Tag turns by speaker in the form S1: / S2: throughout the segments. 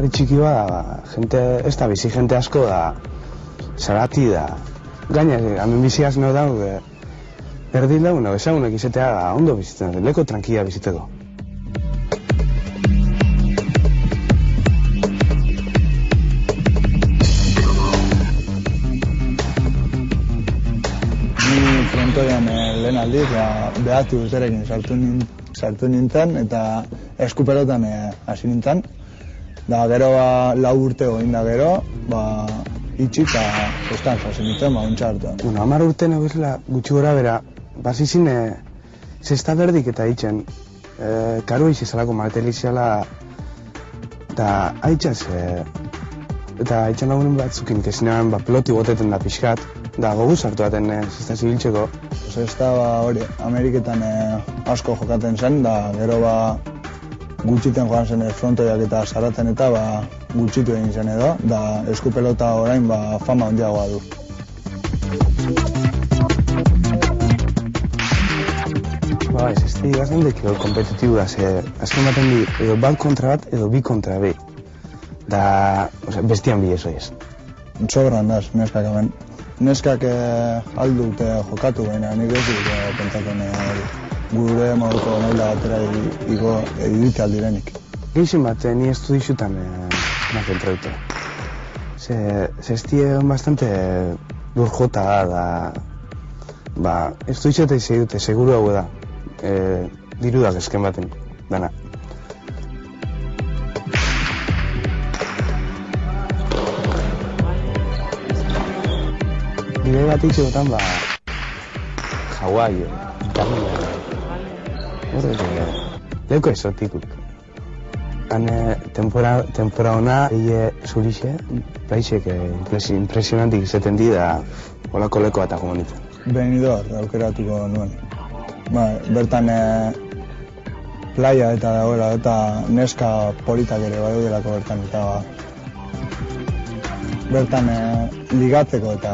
S1: herri txiki bada, ez da bizi jente asko da, zarati da. Gaina, hemen biziaz no daude, erdi lagunak, ezagunak izatea ondo bizitzen, leko tranquila bizitzeko.
S2: Frontoian lehen aldiz, behatu urterekin sartu nintzen eta eskupelotan hasi nintzen. Da gero 4 urte goin da gero, itxi eta postan hasi nintzen, ontsa hartu.
S1: 10 urte negozela gutxi gora bera, bazizin zesta berdik eta itxen. Karo izizalako materializala eta haitxaz, eta haitxan lagunen batzukin, kezinean peloti boteten da pixkat, da goguz hartu baten zesta zibiltzeko.
S2: Zesta hori, Ameriketan asko jokaten zen, da gero gutxiten joan zen frontoiak eta zaratzen eta gutxitu egin zen edo, da eskupelota orain fama handiagoa du.
S1: Zesti gaztendek kompetitibu da, azken baten di, edo bat kontra bat, edo bi kontra bi. Da, bestian bi eso ez.
S2: Sobran daz, neskak hemen. Neskak aldute jokatu baina, nik ez dut pentsatzen gure moduko maila batera idite aldirenik.
S1: Gehizin bat, ni estudixutan nazen traute. Zesti bastante lurjota da, estudixuta izan dute, seguru hau da. Dirudak esken baten, dana. Bide bat itxegotan, Hawaii, Italia, leko esotikuk. Han tempora hona, zurixe, plaixek impresionantik izaten di da holako leko bat agomonitzen.
S2: Benidor, aukeratuko nuen. Bertan playa eta dagoela, eta neska politak ere daudelako bertan, eta bertan ligatzeko eta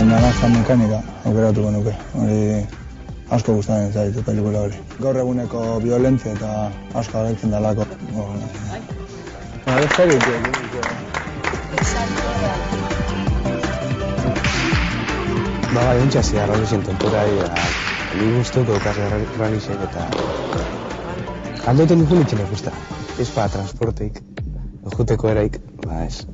S2: naranja mekanika aukeratuko nuke, hori asko gustatzen zait pelikula hori. Gaur eguneko violentzia eta asko agertzen dalako.
S1: Bai, ontsa realizien temporari da, ni guztuko realizien eta aldoten dukun itxene guzta. Ez transporteik, ojuteko eraik, ez.